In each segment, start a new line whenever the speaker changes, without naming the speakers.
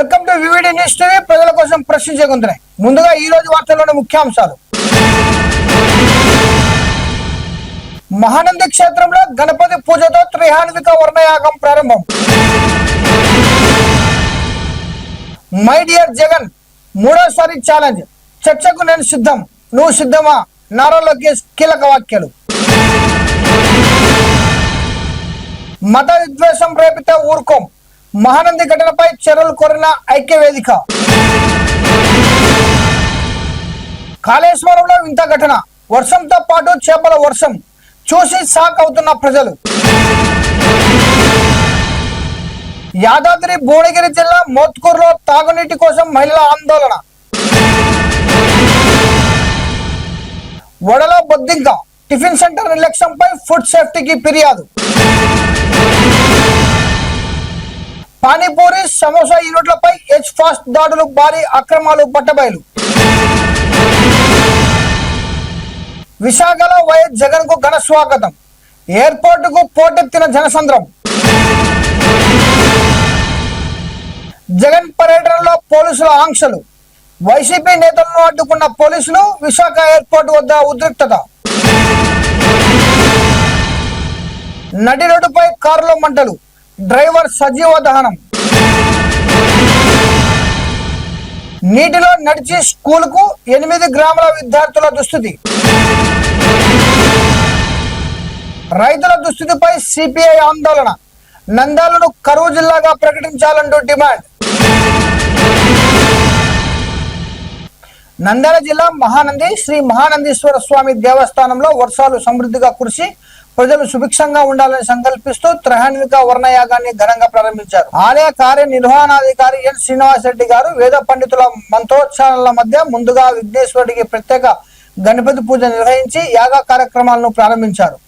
Welcome to VVD news TV. ప్రజల కోసం ప్రశ్నించే గొంతునే. ముందుగా ఈ రోజు వార్తల్లోని ముఖ్యాంశాలు. మహానంది క్షేత్రంలో గణపతి పూజతో త్రిహాన్విక వర్ణయాగం ప్రారంభం. మై డియర్ జగన్ మూడోసారి ఛాలెంజ్, చర్చకు నేను సిద్ధం, నువ్వు సిద్ధమా? నారా లోకేష్ కీలక వ్యాఖ్యలు. మత విద్వేషం రేపితే ఊరుకోం, మహానంది ఘటనపై చర్యలు కోరిన ఐక్యవేదిక. కాళేశ్వరంలో వింత ఘటన, వర్షంతో పాటు చేపల వర్షం చూసి షాక్ అవుతున్న ప్రజలు. యాదాద్రి భువనగిరి జిల్లా మోత్కూరులో తాగునీటి కోసం మహిళల ఆందోళన. వడలో బొద్దింక, టిఫిన్ సెంటర్ నిర్లక్ష్యంపై ఫుడ్ సేఫ్టీకి ఫిర్యాదు. పానీపూరి సమోసా యూనిట్లపై హెచ్ ఫాస్ట్ దాడులు, భారీ అక్రమాలు పట్టబయలు. విశాఖలో వైఎస్ జగన్ కు ఘన స్వాగతం, ఎయిర్పోర్ట్ కు పోటెత్తిన జనసంద్రం. జగన్ పర్యటనలో పోలీసుల ఆంక్షలు, వైసీపీ నేతలను అడ్డుకున్న పోలీసులు, విశాఖ ఎయిర్పోర్ట్ వద్ద ఉద్రిక్తత. నడి రోడ్డుపై కారులో మంటలు, డ్రైవర్ సజీవ దహనం. నీటిలో నడిచి స్కూలుకు 8 గ్రామాల విద్యార్థుల దుస్థితి. రైతుల దుస్థితిపై సిపిఐ ఆందోళన, నంద్యాలను కరువు జిల్లాగా ప్రకటించాలంటూ డిమాండ్. నంద్యాల జిల్లా మహానంది శ్రీ మహానందీశ్వర స్వామి దేవస్థానంలో వర్షాలు సమృద్ధిగా కురిసి ప్రజలు సుభిక్షంగా ఉండాలని సంకల్పిస్తూ త్రిహాన్విక వర్ణయాగాన్ని ఘనంగా ప్రారంభించారు. ఆలయ కార్యనిర్వహణాధికారి ఎన్ శ్రీనివాస్ రెడ్డి గారు వేద పండితుల మంత్రోచ్చారణల మధ్య ముందుగా విఘ్నేశ్వరుడికి ప్రత్యేక గణపతి పూజ నిర్వహించి యాగ కార్యక్రమాలను ప్రారంభించారు.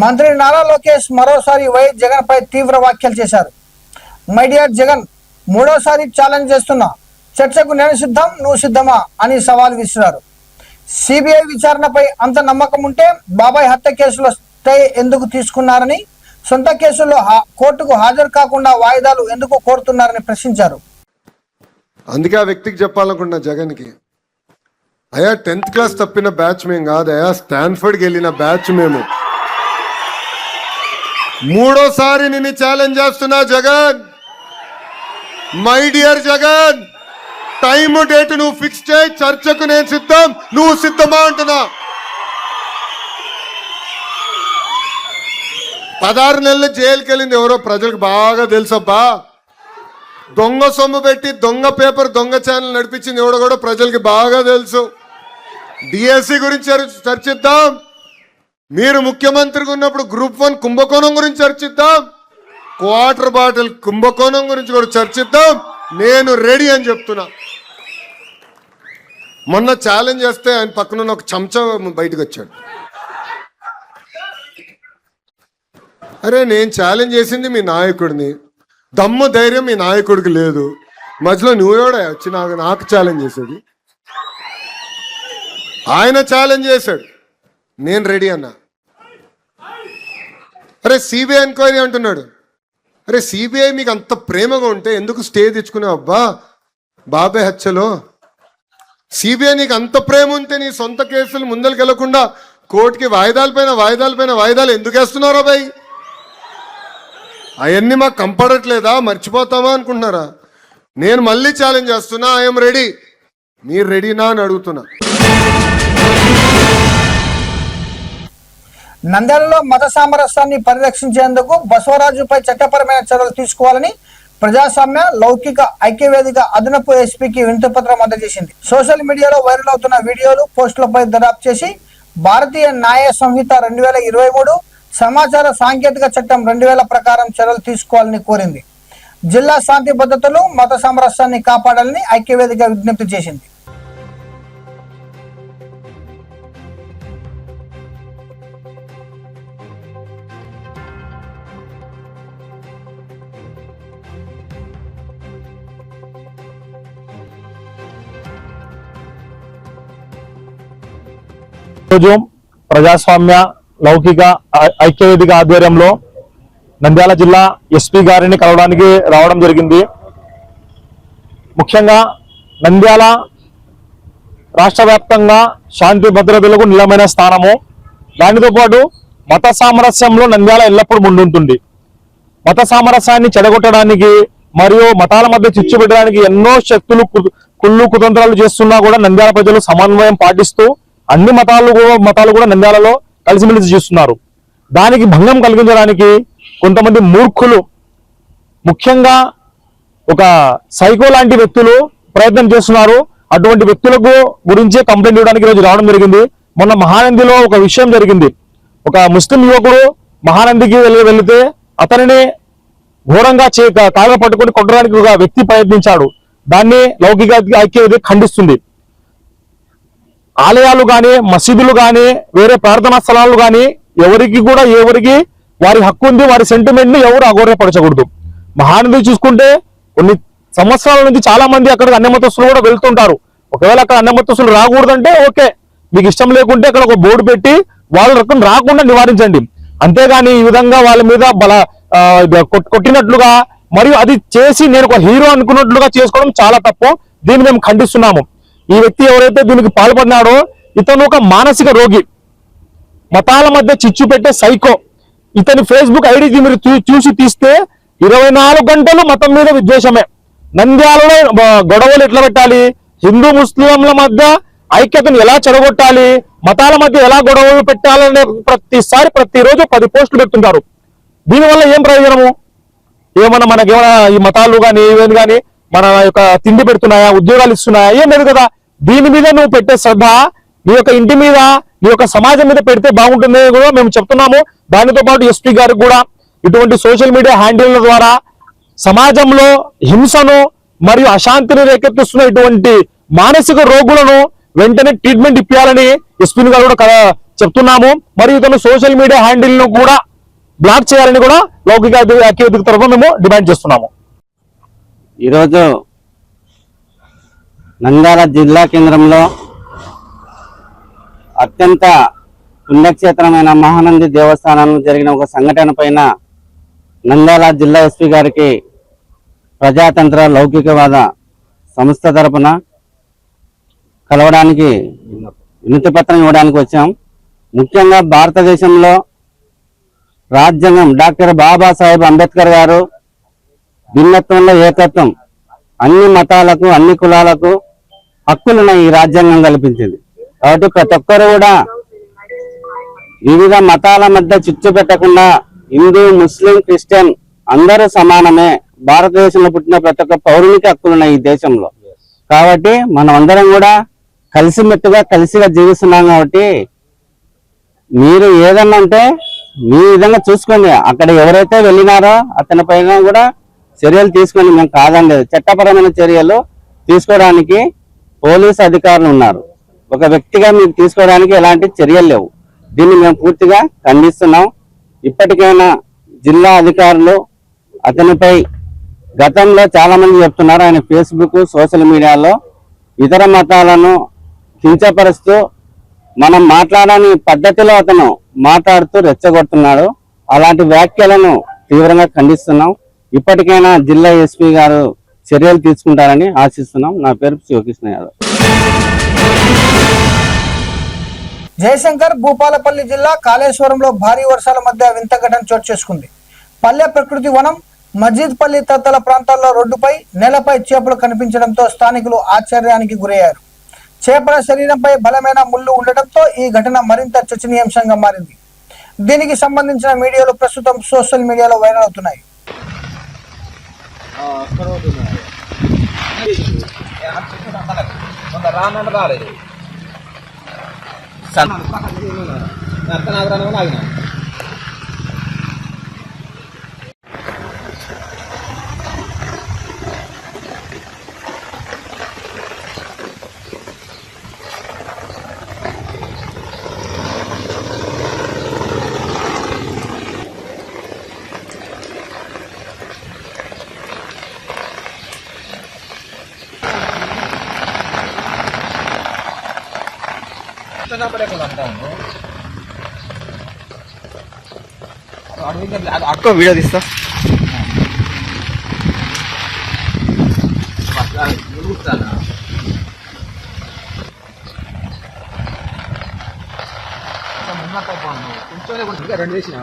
మంత్రి నారా లోకేష్ మరోసారి వైఎస్ జగన్ పై తీవ్ర వ్యాఖ్యలు చేశారు. మై డియర్ జగన్ మూడోసారి ఛాలెంజ్ చేస్తున్నా, చర్చకు నేను సిద్ధం, నువ్వు సిద్ధమా అని సవాల్ విసిరారు. సిబిఐ విచారణపై అంత నమ్మకం ఉంటే బాబాయ్ హత్య కేసులో స్టే ఎందుకు తీసుకున్నారని, సొంత కేసుల్లో కోర్టుకు హాజరు కాకుండా వాయిదాలు ఎందుకు కోరుతున్నారని ప్రశ్నించారు.
అందుకే ఆ వ్యక్తికి చెప్పాలనుకున్నా జగన్కి, అయ్యా 10th క్లాస్ తప్పిన బ్యాచ్ మేము కాదు, అయ్యా స్టాన్ఫర్డ్కి వెళ్ళిన బ్యాచ్ మేము. మూడోసారి నిన్ను ఛాలెంజ్ చేస్తున్నా Jagan. My dear Jagan, time date నువ్వు ఫిక్స్ చేయి, చర్చకు నేను సిద్ధం, నువ్వు సిద్ధమా అంటున్నా. 16 నెలలు జైలుకి వెళ్ళింది ఎవరో ప్రజలకు బాగా తెలుసబ్బా. దొంగ సొమ్ము పెట్టి దొంగ పేపర్ దొంగ ఛానల్ నడిపించింది ఎవడో కూడా ప్రజలకి బాగా తెలుసు. డిఎస్సి గురించి చర్చిద్దాం. మీరు ముఖ్యమంత్రిగా ఉన్నప్పుడు గ్రూప్ 1 కుంభకోణం గురించి చర్చిద్దాం, క్వార్టర్ బాటిల్ కుంభకోణం గురించి కూడా చర్చిద్దాం. నేను రెడీ అని చెప్తున్నా. మొన్న ఛాలెంజ్ చేస్తే ఆయన పక్కన ఒక చెంచా బయటకు వచ్చాడు. అరే నేను ఛాలెంజ్ చేసింది మీ నాయకుడిని, దమ్ము ధైర్యం మీ నాయకుడికి లేదు, మధ్యలో నువ్వు కూడా వచ్చి నాకు ఛాలెంజ్ చేసేది. ఆయన ఛాలెంజ్ చేశాడు, నేను రెడీ అన్నా. అరే సిబిఐ ఎంక్వైరీ అంటున్నాడు. అరే సిబిఐ మీకు అంత ప్రేమగా ఉంటే ఎందుకు స్టే తెచ్చుకున్నావు అబ్బా బాబాయ్ హత్యలో? సిబిఐ నీకు అంత ప్రేమ ఉంటే నీ సొంత కేసులు ముందరికి వెళ్లకుండా కోర్టుకి వాయిదాలు ఎందుకు వేస్తున్నారా బాయ్? అవన్నీ మాకు కంపడట్లేదా, మర్చిపోతామా అనుకుంటున్నారా? నేను మళ్ళీ ఛాలెంజ్ చేస్తున్నా, ఐఎమ్ రెడీ. మీరు రెడీనా అని అడుగుతున్నా.
నంద్యాలలో మత సామరస్యాన్ని పరిరక్షించేందుకు బసవరాజుపై చట్టపరమైన చర్యలు తీసుకోవాలని ప్రజాస్వామ్య లౌకిక ఐక్యవేదిక అదనపు ఎస్పీకి వినతిపత్రం అందజేసింది. సోషల్ మీడియాలో వైరల్ అవుతున్న వీడియోలు, పోస్టులపై దర్యాప్తు చేసి భారతీయ న్యాయ సంహిత 2023, సమాచార సాంకేతిక చట్టం 2000 ప్రకారం చర్యలు తీసుకోవాలని కోరింది. జిల్లా శాంతి భద్రతలు, మత సామరస్యాన్ని కాపాడాలని ఐక్యవేదిక విజ్ఞప్తి చేసింది.
రోజు ప్రజాస్వామ్య లౌకిక ఐక్యవేదిక ఆధ్వర్యంలో నంద్యాల జిల్లా ఎస్పీ గారిని కలవడానికి రావడం జరిగింది. ముఖ్యంగా నంద్యాల రాష్ట్ర వ్యాప్తంగా శాంతి భద్రతలకు నిలమైన స్థానము. దానితో పాటు మత సామరస్యంలో నంద్యాల ఎల్లప్పుడూ ముందుంటుంది. మత సామరస్యాన్ని చెడగొట్టడానికి మరియు మతాల మధ్య చిచ్చు పెట్టడానికి ఎన్నో శక్తులు కుళ్ళు కుతంత్రాలు చేస్తున్నా కూడా నంద్యాల ప్రజలు సమన్వయం పాటిస్తూ అన్ని మతాలు కూడా నంద్యాలలో కలిసిమెలిసి చూస్తున్నారు. దానికి భంగం కలిగించడానికి కొంతమంది మూర్ఖులు, ముఖ్యంగా ఒక సైకో లాంటి వ్యక్తులు ప్రయత్నం చేస్తున్నారు. అటువంటి వ్యక్తులకు గురించి కంప్లైంట్ ఇవ్వడానికి ఈరోజు రావడం జరిగింది. మొన్న మహానందిలో ఒక విషయం జరిగింది. ఒక ముస్లిం యువకుడు మహానందికి వెళితే అతనిని ఘోరంగా కాగ పట్టుకొని కొట్టడానికి ఒక వ్యక్తి ప్రయత్నించాడు. దాన్ని లౌకిక ఐక్యవేదిక ఖండిస్తుంది. ఆలయాలు కానీ, మసీదులు కానీ, వేరే ప్రార్థనా స్థలాలు కానీ ఎవరికి వారి హక్కు ఉంది. వారి సెంటిమెంట్ ని ఎవరు అగౌరవపరచకూడదు. మహానంది చూసుకుంటే కొన్ని సంవత్సరాల నుంచి చాలా మంది అక్కడికి అన్యమతస్తులు కూడా వెళ్తుంటారు. ఒకవేళ అక్కడ అన్యమతస్తులు రాకూడదంటే ఓకే, మీకు ఇష్టం లేకుంటే అక్కడ ఒక బోర్డు పెట్టి వాళ్ళ రకం రాకుండా నివారించండి. అంతేగాని ఈ విధంగా వాళ్ళ మీద కొట్టినట్లుగా మరియు అది చేసి నేను ఒక హీరో అనుకున్నట్లుగా చేసుకోవడం చాలా తప్పు. దీన్ని మేము ఖండిస్తున్నాము. ఈ వ్యక్తి ఎవరైతే దీనికి పాల్పడినాడో ఇతను ఒక మానసిక రోగి, మతాల మధ్య చిచ్చు పెట్టే సైకో. ఇతని ఫేస్బుక్ ఐడి మీరు చూసి తీస్తే 24 గంటలు మతం మీద విద్వేషమే. నంద్యాలలో గొడవలు ఎట్లా పెట్టాలి, హిందూ ముస్లింల మధ్య ఐక్యతను ఎలా చెడగొట్టాలి, మతాల మధ్య ఎలా గొడవలు పెట్టాలనే ప్రతిరోజు 10 పోస్టులు పెడుతుంటారు. దీనివల్ల ఏం ప్రయోజనము? మనకేమైనా ఈ మతాలు కానీ ఇవేమి కానీ మన యొక్క తిండి పెడుతున్నాయా, ఉద్యోగాలు ఇస్తున్నాయా? ఏం లేదు కదా. దీని మీద నువ్వు పెట్టే శ్రద్ధ నీ యొక్క ఇంటి మీద, నీ యొక్క సమాజం మీద పెడితే బాగుంటుంది కూడా మేము చెప్తున్నాము. దానితో పాటు ఎస్పీ గారికి కూడా ఇటువంటి సోషల్ మీడియా హ్యాండిల్ల ద్వారా సమాజంలో హింసను మరియు అశాంతిని రేకెత్తిస్తున్న ఇటువంటి మానసిక రోగులను వెంటనే ట్రీట్మెంట్ ఇప్పించాలని ఎస్పీ గారు కూడా చెప్తున్నాము. మరియు ఇతను సోషల్ మీడియా హ్యాండిల్ ను కూడా బ్లాక్ చేయాలని కూడా లౌకిక ఐక్యవేదిక తరఫున మేము డిమాండ్ చేస్తున్నాము.
ఈరోజు నంద్యాల జిల్లా కేంద్రంలో అత్యంత పుణ్యక్షేత్రమైన మహానంది దేవస్థానంలో జరిగిన ఒక సంఘటన పైన నంద్యాల జిల్లా ఎస్పీ గారికి ప్రజాతంత్ర లౌకికవాద సంస్థ తరపున కలవడానికి వినతి పత్రం ఇవ్వడానికి వచ్చాం. ముఖ్యంగా భారతదేశంలో రాజ్యాంగం డాక్టర్ బాబాసాహెబ్ అంబేద్కర్ గారు భిన్నత్వంలో ఏకత్వం, అన్ని మతాలకు అన్ని కులాలకు హక్కులను ఈ రాజ్యాంగం కల్పించింది. కాబట్టి ప్రతి ఒక్కరు కూడా వివిధ మతాల మధ్య చిచ్చు పెట్టకుండా హిందూ, ముస్లిం, క్రిస్టియన్ అందరూ సమానమే. భారతదేశంలో పుట్టిన ప్రతి ఒక్క పౌరునికి హక్కులున్నాయి ఈ దేశంలో. కాబట్టి మనం అందరం కూడా కలిసిమెట్టుగా కలిసిగా జీవిస్తున్నాం. కాబట్టి మీరు ఏదన్నా అంటే మీ విధంగా చూసుకోండి. అక్కడ ఎవరైతే వెళ్ళినారో అతని పైన కూడా చర్యలు తీసుకోండి. మేము కాదని లేదు, చట్టపరమైన చర్యలు తీసుకోవడానికి పోలీసు అధికారులు ఉన్నారు. ఒక వ్యక్తిగా మీకు తీసుకోవడానికి ఎలాంటి చర్యలు లేవు. దీన్ని మేము పూర్తిగా ఖండిస్తున్నాం. ఇప్పటికైనా జిల్లా అధికారులు అతనిపై గతంలో చాలా మంది చెప్తున్నారు, ఆయన ఫేస్బుక్ సోషల్ మీడియాలో ఇతర మతాలను కించపరుస్తూ మనం మాట్లాడని పద్ధతిలో అతను మాట్లాడుతూ రెచ్చగొడుతున్నాడు. అలాంటి వ్యాఖ్యలను తీవ్రంగా ఖండిస్తున్నాం. ఇప్పటికైనా జిల్లా ఎస్పీ గారు చర్యలు తీసుకుంటారని ఆశిస్తున్నాం. నా పేరు శివకృష్ణ యాదవ్.
జయశంకర్ భూపాలపల్లి జిల్లా కాళేశ్వరంలో భారీ వర్షాల మధ్య వింత ఘటన చోటు చేసుకుంది. పల్లె ప్రకృతి వనం మజీద్పల్లి తదితర ప్రాంతాల్లో రోడ్డుపై నేలపై చేపలు కనిపించడంతో స్థానికులు ఆశ్చర్యానికి గురయ్యారు. చేపల శరీరంపై బలమైన ముళ్ళు ఉండటంతో ఈ ఘటన మరింత చర్చనీయాంశంగా మారింది. దీనికి సంబంధించిన వీడియోలు ప్రస్తుతం సోషల్ మీడియాలో వైరల్ అవుతున్నాయి.
అక్క వీడియో తీస్తా కొంచెం రెండు చేసిన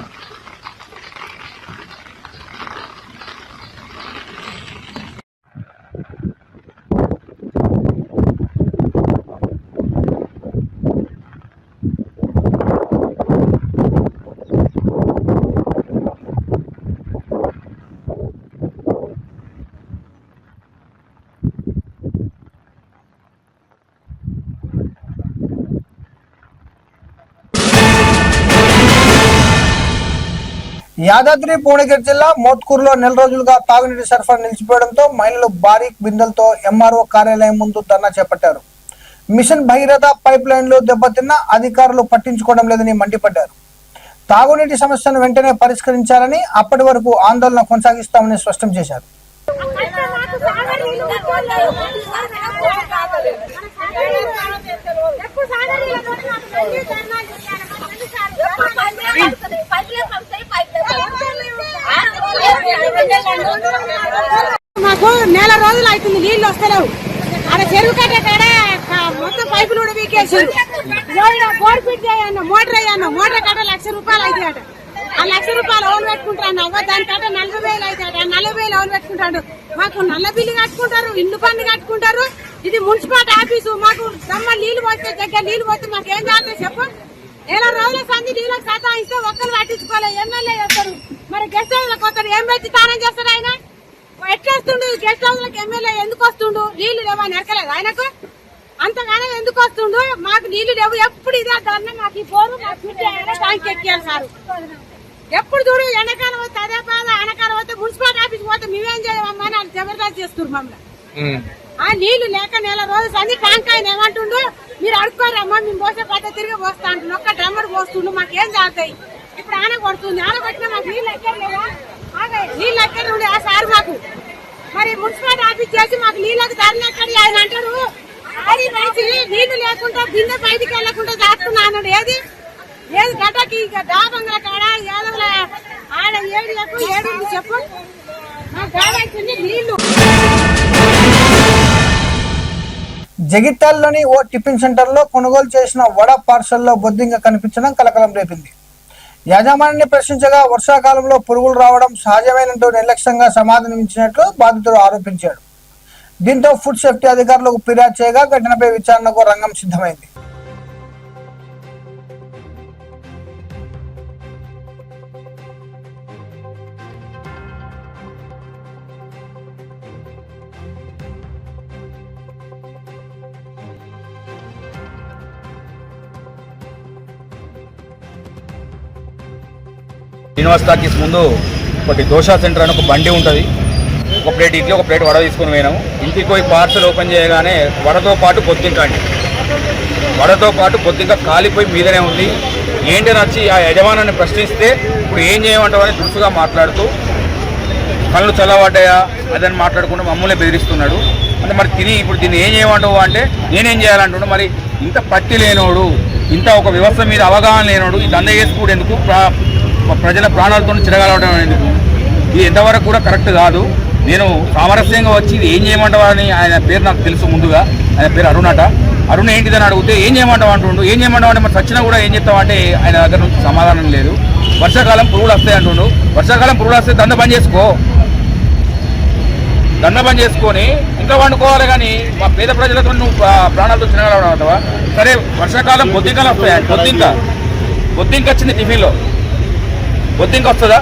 యాదాద్రి భువనగిరి జిల్లా మోత్కూరులో నెల రోజులుగా తాగునీటి సరఫరా నిలిచిపోవడంతో మహిళలు భారీ బిందెలతో ఎంఆర్ఓ కార్యాలయం ముందు ధర్నా చేపట్టారు. మిషన్ భగీరథ పైప్ లైన్లు దెబ్బతిన్నా అధికారులు పట్టించుకోవడం లేదని మండిపడ్డారు. తాగునీటి సమస్యను వెంటనే పరిష్కరించాలని, అప్పటి వరకు ఆందోళన కొనసాగిస్తామని స్పష్టం చేశారు.
మాకు నెల రోజులు అవుతుంది నీళ్లు వస్తలేవు. ఆడ చెరువు కట్టే కాడ మొత్తం పైపులు కూడా వీకేసారు. బోర్ ఫిట్ చేయన్న మోటార్ అయ్యాను, మోటార్ కట్ట ₹1,00,000 అయితే అట. ఆ ₹1,00,000 ఓన్ పెట్టుకుంటాను అవ్వ, దానికంటే 40,000 అయితే అట. 40,000 ఓన్ పెట్టుకుంటాడు. మాకు నల్ల బిల్లు కట్టుకుంటారు, ఇల్లు పన్ను కట్టుకుంటారు. ఇది మున్సిపాలిటీ ఆఫీసు. మాకు దమ్మ నీళ్లు పోతే దగ్గర నీళ్లు పోతే మాకు ఏం చేయాలి చెప్పు. నెల రోజుల సంది నీళ్ళకి సతాయిస్తే ఒక్కరు పట్టించుకోలేదు. ఎమ్మెల్యే చేస్తారు, మరి గెస్ట్ హౌస్లకు వస్తారు. ఏం పెట్టి స్నానం చేస్తారు ఆయన? ఎట్లేస్తుండు గెస్ట్ హౌస్లకు ఎమ్మెల్యే ఎందుకు వస్తుండు? నీళ్లు లేవు అని ఎరకలేదు ఆయనకు. అంతగానే ఎందుకు వస్తుండు? మాకు నీళ్లు లేవు. ఎప్పుడు ఇదే ధర్నా. మాకు ఈ బోరు ట్యాంక్ ఎక్కియాలి సార్. ఎప్పుడు చూడు ఎండాకాలం వస్తే అదే బాధ, ఆనకాలం వస్తే మున్సిపాలిటీ ఆఫీస్ పోతే మేమేం చేయమమ్మా అని జబర్దస్త్ చేస్తున్నారు మమ్మల్ని. ఆ నీళ్లు లేక నెల రోజులు సంది ట్యాంక్ ఆయన ఏమంటుండు, మీరు అడుక్కోరమ్మా మేము పోసే పద్ధతి తిరిగి పోస్తా అంటున్నాం. ఒక్క డ్రమ్మర్ పోస్తుండు, మాకేం జాగుతాయి. ఇప్పుడు ఆన కొడుతుంది, ఆన కొట్టినా మాకు నీళ్ళు ఎక్కర్లేదా? నీళ్ళు ఎక్కడ ఉండే ఆ సార్ మాకు. మరి మున్సిపాలిటీ ఆఫీస్ చేసి మాకు నీళ్ళకి ధరలు ఎక్కడి ఆయన అంటారు. ఆడి పైకి నీళ్లు లేకుండా బిందె బయటికి వెళ్లకుండా దాటుకున్నా అన్నాడు. ఏది ఏది గడ్డకి డాబంగల కాడ ఏదోల ఆడ ఏడు చెప్పు. మాకు కావాల్సింది నీళ్లు.
జగిత్యాలలోని ఓ టిఫిన్ సెంటర్లో కొనుగోలు చేసిన వడ పార్సల్లో బొద్దింక కనిపించడం కలకలం రేపింది. యాజమాన్యాన్ని ప్రశ్నించగా వర్షాకాలంలో పురుగులు రావడం సహజమైనంటూ నిర్లక్ష్యంగా సమాధానమిచ్చినట్లు బాధితుడు ఆరోపించాడు. దీంతో ఫుడ్ సేఫ్టీ అధికారులకు ఫిర్యాదు చేయగా ఘటనపై విచారణకు రంగం సిద్ధమైంది.
శ్రీనివాస్ టాకీస్ ముందు ఒకటి దోశ సెంటర్ అని ఒక బండి ఉంటుంది. ఒక ప్లేట్ ఇడ్లీ ఒక ప్లేట్ వడ తీసుకొని పోయినాము. ఇంటికి పోయి పార్సల్ ఓపెన్ చేయగానే వడతో పాటు పొద్దుంక కాలిపోయి మీదనే ఉంది. ఏంటని వచ్చి ఆ యజమానాన్ని ప్రశ్నిస్తే ఇప్పుడు ఏం చేయమంటావు అని దురుసుగా మాట్లాడుతూ కళ్ళు చల్లబడ్డాయా అదని మాట్లాడుకుంటూ మమ్మల్ని బెదిరిస్తున్నాడు. అంటే మరి ఇప్పుడు దీన్ని ఏం చేయమంటావు అంటే నేనేం చేయాలంటున్నాడు. మరి ఇంత పట్టి లేనోడు, ఇంత ఒక వ్యవస్థ మీద అవగాహన లేనోడు ఈ దంద వేసుకోడు ఎందుకు, ప్రజల ప్రాణాలతో చిరగలవడం ఎందుకు? ఇది ఎంతవరకు కూడా కరెక్ట్ కాదు. నేను సామరస్యంగా వచ్చి ఇది ఏం చేయమంటావా అని, ఆయన పేరు నాకు తెలుసు ముందుగా, ఆయన పేరు అరుణ్ ఏంటిదని అడిగితే ఏం చేయమంటావు అంటుండు. ఏం చేయమంటావు అంటే మరి చచ్చినా కూడా ఏం చెప్తావు అంటే ఆయన దగ్గర నుంచి సమాధానం లేదు. వర్షాకాలం పురుగులు వస్తాయి అంటుండు. వర్షాకాలం పురుగులు వస్తే దండ బంద్ చేసుకొని ఇంకా వండుకోవాలి. కానీ మా పేద ప్రజలతో నువ్వు ప్రాణాలతో చిన్నగలవడం అంటావా? సరే వర్షాకాలం బొద్దింకలు వస్తాయి, బొద్దింక వచ్చింది టిఫిన్లో, బొద్దింక వస్తుందా?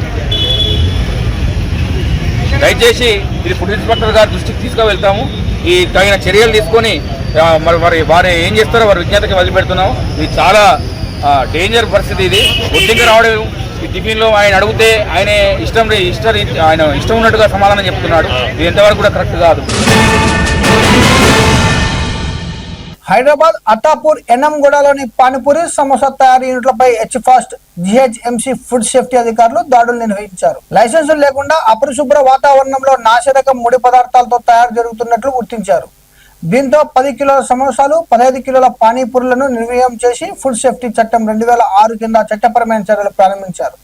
దయచేసి ఇది ఫుడ్ ఇన్స్పెక్టర్ గారి దృష్టికి తీసుకువెళ్తాము. ఈ తగిన చర్యలు తీసుకొని మరి వారు ఏం చేస్తారో వారి విజ్ఞతకి వదిలిపెడుతున్నాము. ఇది చాలా డేంజర్ పరిస్థితి. ఇది బొద్దింక రావడం ఈ టిఫిన్లో ఆయన అడిగితే ఆయన ఆయన ఇష్టం ఉన్నట్టుగా సమాధానం చెప్తున్నాడు. ఇది ఎంతవరకు కూడా కరెక్ట్ కాదు.
హైదరాబాద్ అత్తాపూర్ ఎన్ఎంగూడలోని పానీపూరి సమోసా తయారీ యూనిట్లపై హెచ్ఫాస్ట్ జిహెచ్ఎంసీ ఫుడ్ సేఫ్టీ అధికారులు దాడులు నిర్వహించారు. లైసెన్సులు లేకుండా అపరిశుభ్ర వాతావరణంలో నాసిరకం ముడి పదార్థాలతో తయారు జరుగుతున్నట్లు గుర్తించారు. దీంతో 10 కిలోల సమోసాలు 15 కిలోల పానీపూరులను నిర్వీర్యం చేసి ఫుడ్ సేఫ్టీ చట్టం 2006 కింద చట్టపరమైన చర్యలు ప్రారంభించారు.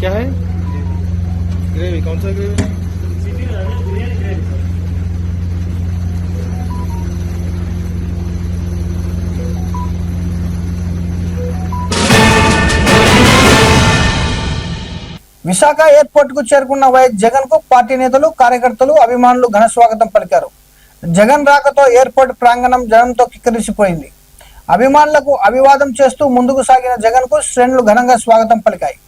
क्या है ग्रेवी? कौन सा ग्रेवी?
విశాఖ ఎయిర్పోర్ట్ కు చేరుకున్న వైఎస్ జగన్ కు పార్టీ నేతలు, కార్యకర్తలు, అభిమానులు ఘన స్వాగతం పలికారు. జగన్ రాకతో ఎయిర్పోర్ట్ ప్రాంగణం జనంతో కిక్కిరిసిపోయింది. అభిమానులకు అభివాదం చేస్తూ ముందుకు సాగిన జగన్ కు శ్రేణులు ఘనంగా స్వాగతం పలికాయి.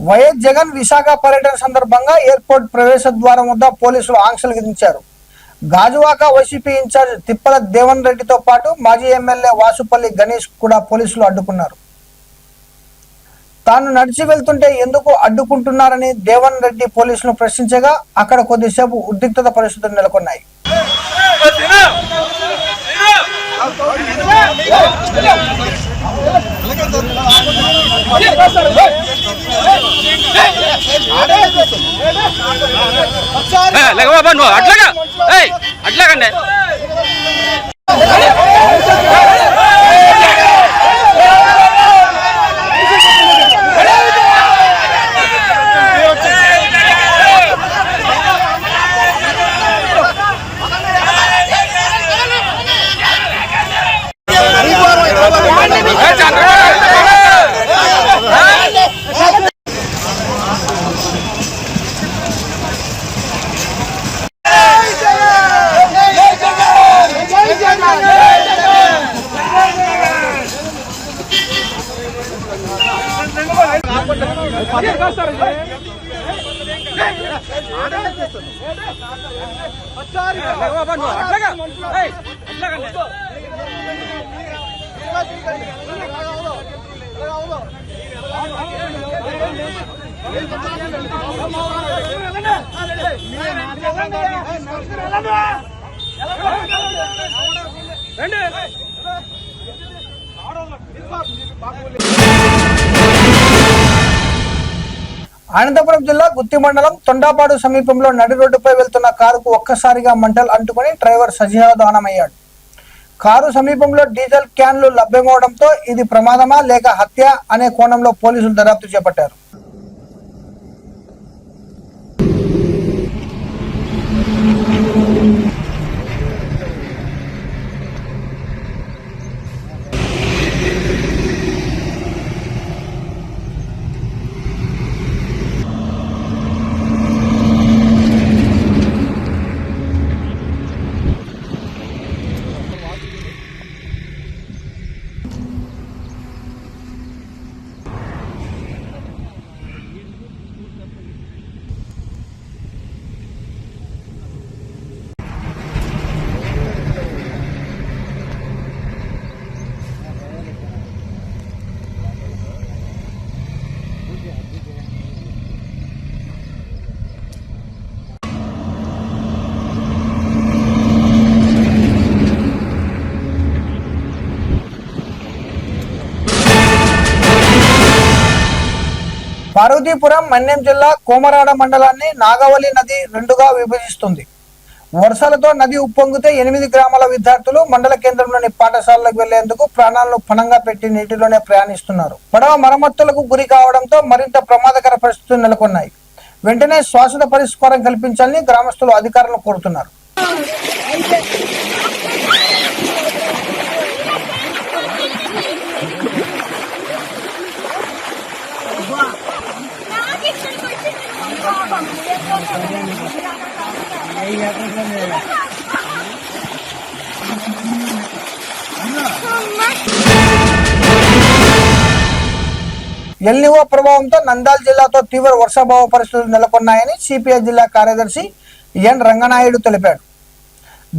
వైఎస్ జగన్ విశాఖ పర్యటన సందర్భంగా ఎయిర్పోర్ట్ ప్రవేశ ద్వారం వద్ద పోలీసులు ఆంక్షలు విధించారు. గాజువాక వైసీపీ ఇన్ఛార్జ్ తిప్పల దేవన్ రెడ్డితో పాటు మాజీ ఎమ్మెల్యే వాసుపల్లి గణేష్ కూడా పోలీసులు అడ్డుకున్నారు. తాను నడిచి వెళ్తుంటే ఎందుకు అడ్డుకుంటున్నారని దేవన్ రెడ్డి పోలీసులను ప్రశ్నించగా అక్కడ కొద్దిసేపు ఉద్రిక్తత పరిస్థితులు నెలకొన్నాయి.
అట్లాగండి
అనంతపురం జిల్లా గుత్తి మండలం తొండాపాడు సమీపంలో నడి రోడ్డుపై వెళ్తున్న కారుకు ఒక్కసారిగా మంటలు అంటుకుని డ్రైవర్ సజీవ దహనమయ్యాడు. కారు సమీపంలో డీజిల్ క్యాన్లు లభ్యమవడంతో ఇది ప్రమాదమా లేక హత్య అనే కోణంలో పోలీసులు దర్యాప్తు చేపట్టారు. పార్వతీపురం మన్యం జిల్లా కోమరాడ మండలాన్ని నాగవల్లి నది రెండుగా విభజిస్తుంది. వర్షాలతో నది ఉప్పొంగితే 8 గ్రామాల విద్యార్థులు మండల కేంద్రంలోని పాఠశాలలకు వెళ్లేందుకు ప్రాణాలను పణంగా పెట్టి నీటిలోనే ప్రయాణిస్తున్నారు. పడవ మరమ్మతులకు గురి కావడంతో మరింత ప్రమాదకర పరిస్థితులు నెలకొన్నాయి. వెంటనే శాశ్వత పరిష్కారం కల్పించాలని గ్రామస్తులు అధికారులను కోరుతున్నారు. ఎల్నివో ప్రభావంతో నంద్యాల జిల్లాతో తీవ్ర వర్షాభావ పరిస్థితులు నెలకొన్నాయని సిపిఐ జిల్లా కార్యదర్శి ఎన్ రంగనాయుడు తెలిపాడు.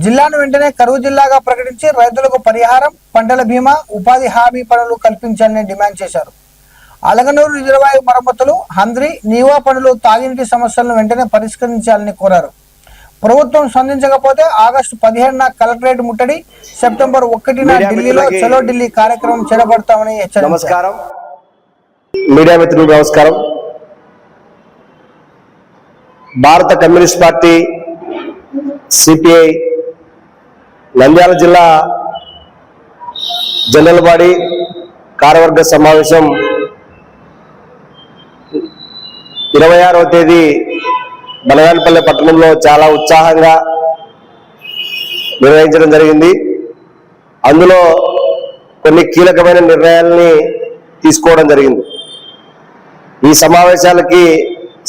జిల్లాను వెంటనే కరువు జిల్లాగా ప్రకటించి రైతులకు పరిహారం, పంటల బీమా, ఉపాధి హామీ పనులు కల్పించాలని డిమాండ్ చేశారు. అలగనూరు రిజర్వాయర్ మరమ్మతులు, హంద్రి, నీవా పనులు, తాగినీటి సమస్యలను వెంటనే పరిష్కరించాలని కోరారు. ప్రభుత్వం స్పందించకపోతే ఆగస్టు 17న కలెక్టరేట్ ముట్టడి, సెప్టెంబర్ 1న ఢిల్లీలో చలో ఢిల్లీ కార్యక్రమం చేపడతామని హెచ్చరించారు.
మీడియా మిత్రులకు నమస్కారం. భారత కమ్యూనిస్ట్ పార్టీ సిపిఐ నంద్యాల జిల్లా జనరల్ బాడీ కార్యవర్గ సమావేశం 26వ తేదీ బనగానపల్లి పట్టణంలో చాలా ఉత్సాహంగా నిర్వహించడం జరిగింది. అందులో కొన్ని కీలకమైన నిర్ణయాలని తీసుకోవడం జరిగింది. ఈ సమావేశాలకి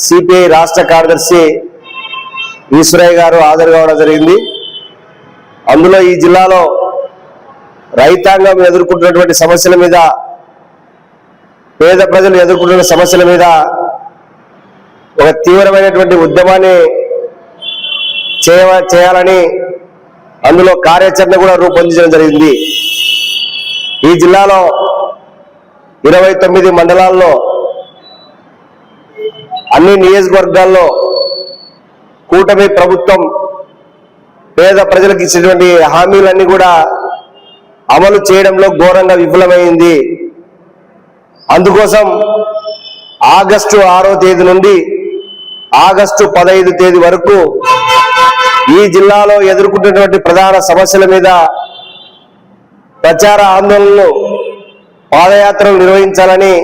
సిపిఐ రాష్ట్ర కార్యదర్శి ఈశ్వరయ్య గారు హాజరు కావడం జరిగింది. అందులో ఈ జిల్లాలో రైతాంగం ఎదుర్కొంటున్నటువంటి సమస్యల మీద, పేద ప్రజలు ఎదుర్కొంటున్న సమస్యల మీద ఒక తీవ్రమైనటువంటి ఉద్యమాన్ని చేయాలని అందులో కార్యాచరణ కూడా రూపొందించడం జరిగింది. ఈ జిల్లాలో 29 మండలాల్లో అన్ని నియోజకవర్గాల్లో కూటమి ప్రభుత్వం పేద ప్రజలకు ఇచ్చినటువంటి హామీలన్నీ కూడా అమలు చేయడంలో ఘోరంగా విఫలమైంది. అందుకోసం ఆగస్టు 6వ తేదీ నుండి ఆగస్టు 15 తేదీ వరకు ఈ జిల్లాలో ఎదుర్కొంటున్నటువంటి ప్రధాన సమస్యల మీద ప్రచార ఆందోళనలు పాదయాత్రలు నిర్వహించాలని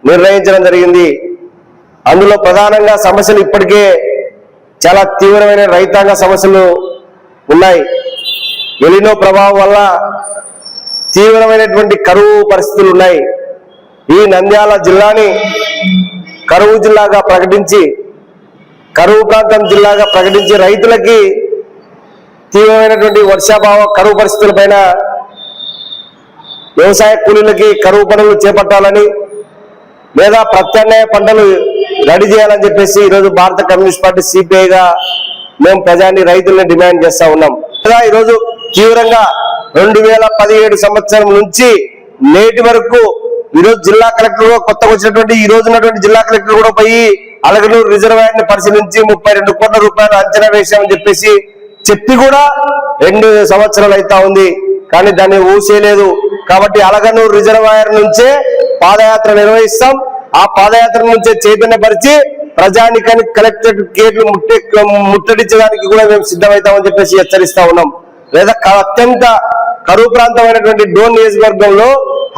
నిర్ణయించడం జరిగింది. అందులో ప్రధానంగా సమస్యలు ఇప్పటికే చాలా తీవ్రమైన రైతాంగ సమస్యలు ఉన్నాయి. ఎలినో ప్రభావం వల్ల తీవ్రమైనటువంటి కరువు పరిస్థితులు ఉన్నాయి. ఈ నంద్యాల జిల్లాని కరువు జిల్లాగా ప్రకటించి కరువు ప్రాంతం జిల్లాగా ప్రకటించి రైతులకి తీవ్రమైనటువంటి వర్షాభావ కరువు పరిస్థితులపైన వ్యవసాయ కూలీలకి కరువు పనులు చేపట్టాలని లేదా ప్రత్యామ్నాయ పంటలు రెడీ చేయాలని చెప్పేసి ఈరోజు భారత కమ్యూనిస్ట్ పార్టీ సిపిఐగా మేము ప్రజాని రైతుల్ని డిమాండ్ చేస్తా ఉన్నాం. ఈరోజు తీవ్రంగా 2017 సంవత్సరం నుంచి నేటి వరకు ఈరోజు జిల్లా కలెక్టర్ కొత్తగా వచ్చినటువంటి ఈ రోజు ఉన్నటువంటి జిల్లా కలెక్టర్ కూడా పోయి అలగనూరు రిజర్వాయర్ ని పరిశీలించి 32 కోట్ల రూపాయలు అంచనా వేశామని చెప్పి కూడా 2 సంవత్సరాలు అవుతా ఉంది. కానీ దాన్ని ఊసేయలేదు. కాబట్టి అలగనూరు రిజర్వాయర్ నుంచే పాదయాత్ర నిర్వహిస్తాం. ఆ పాదయాత్ర నుంచే చైతన్యపరిచి ప్రజానికానికి కలెక్టరేట్ గేట్లు ముట్టడించడానికి కూడా మేము సిద్ధమవుతామని చెప్పేసి హెచ్చరిస్తా ఉన్నాం. లేదా అత్యంత కరువు ప్రాంతమైనటువంటి డోన్ నియోజకవర్గంలో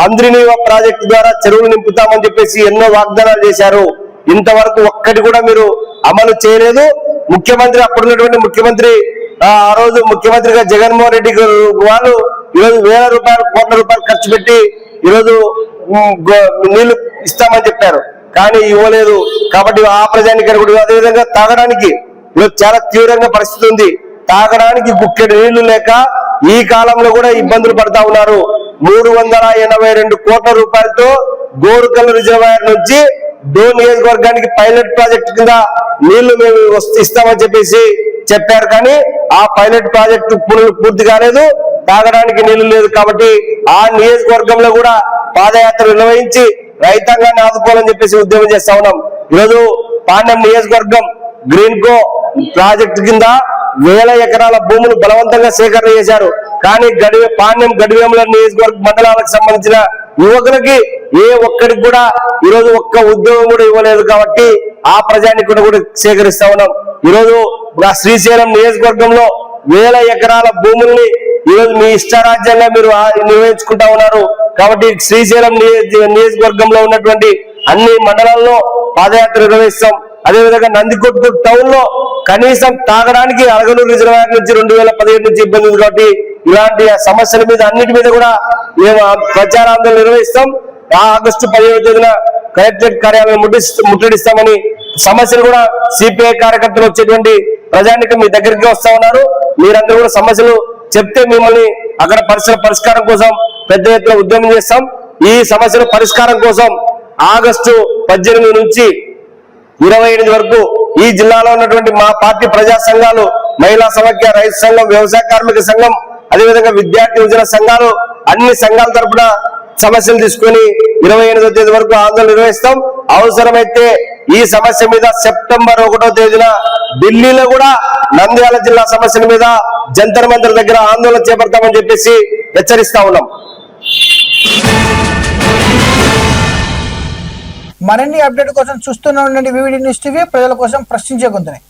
హంద్రినీవ ప్రాజెక్టు ద్వారా చెరువులు నింపుతామని చెప్పేసి ఎన్నో వాగ్దానాలు చేశారు. ఇంతవరకు ఒక్కటి కూడా మీరు అమలు చేయలేదు. ముఖ్యమంత్రి అప్పుడున్నటువంటి ముఖ్యమంత్రి ఆ రోజు ముఖ్యమంత్రిగా జగన్మోహన్ రెడ్డి వాళ్ళు ఈరోజు కోట్ల రూపాయలు ఖర్చు పెట్టి ఈరోజు నీళ్లు ఇస్తామని చెప్పారు. కానీ ఇవ్వలేదు. కాబట్టి ఆ ప్రజానికి కూడా అదేవిధంగా తాగడానికి ఈరోజు చాలా తీవ్రంగా పరిస్థితి ఉంది. తాగడానికి గుక్కెడు నీళ్లు లేక ఈ కాలంలో కూడా ఇబ్బందులు పడతా ఉన్నారు. 382 కోట్ల రూపాయలతో గోరుకల్లు రిజర్వాయర్ నుంచి డోన్ నియోజకవర్గానికి పైలట్ ప్రాజెక్టు కింద నీళ్లు మేము ఇస్తామని చెప్పేసి చెప్పారు. కానీ ఆ పైలట్ ప్రాజెక్టు పూర్తి కాలేదు. తాగడానికి నీళ్లు లేదు. కాబట్టి ఆ నియోజకవర్గంలో కూడా పాదయాత్ర నిర్వహించి రైతాంగాన్ని ఆదుకోవాలని చెప్పేసి ఉద్యమం చేస్తా ఉన్నాం. ఈరోజు పాండ్యం నియోజకవర్గం గ్రీన్కో ప్రాజెక్టు కింద 1000 ఎకరాల భూములు బలవంతంగా సేకరణ చేశారు. కానీ పాండ్యం గడివేముల నియోజకవర్గ మండలాలకు సంబంధించిన యువకులకి ఏ ఒక్కరికి కూడా ఈరోజు ఒక్క ఉద్యోగం కూడా ఇవ్వలేదు. కాబట్టి ఆ ప్రజానికి కూడా సేకరిస్తా ఉన్నాం. ఈరోజు శ్రీశైలం నియోజకవర్గంలో 1000 ఎకరాల భూముల్ని ఈరోజు మీ ఇష్టారాజ్యంగా మీరు నిర్వహించుకుంటా ఉన్నారు. కాబట్టి శ్రీశైలం నియోజకవర్గంలో ఉన్నటువంటి అన్ని మండలాల్లో పాదయాత్ర నిర్వహిస్తాం. అదేవిధంగా నందికొట్టు టౌన్ లో కనీసం తాగడానికి అలగనూరు రిజర్వాయర్ నుంచి 2017 నుంచి ఇబ్బంది ఉంది. కాబట్టి ఇలాంటి సమస్యల మీద అన్నిటి మీద కూడా మేము ప్రచారాందోళన నిర్వహిస్తాం. ఆగస్టు 15వ తేదీన కలెక్టరేట్ కార్యాలయం ముట్టడిస్తామని సమస్యలు కూడా సిపిఐ కార్యకర్తలు వచ్చేటువంటి ప్రజానికి మీ దగ్గరికి వస్తా ఉన్నారు. మీరందరూ కూడా సమస్యలు చెప్తే మిమ్మల్ని అక్కడ పరిష్కారం కోసం పెద్ద ఎత్తున ఉద్యమం చేస్తాం. ఈ సమస్యల పరిష్కారం కోసం ఆగస్టు 18 నుంచి 28 వరకు ఈ జిల్లాలో ఉన్నటువంటి మా పార్టీ ప్రజా సంఘాలు, మహిళా సమైక్య, రైతు సంఘం, వ్యవసాయ కార్మిక సంఘం, అదేవిధంగా విద్యార్థి యువజన సంఘాలు అన్ని సంఘాల తరఫున సమస్యలు తీసుకొని 28వ తేదీ వరకు ఆందోళన నిర్వహిస్తాం. అవసరమైతే ఈ సమస్య మీద సెప్టెంబర్ 1వ తేదీన ఢిల్లీలో కూడా నంద్యాల జిల్లా సమస్యల మీద జంతర్ మంతర్ దగ్గర ఆందోళన చేపడతామని చెప్పేసి హెచ్చరిస్తా ఉన్నాం.
మరిన్ని అప్డేట్ కోసం చూస్తూనే ఉండండి వివిడి న్యూస్ టీవీ, ప్రజల కోసం ప్రశ్నించే గొంతుని.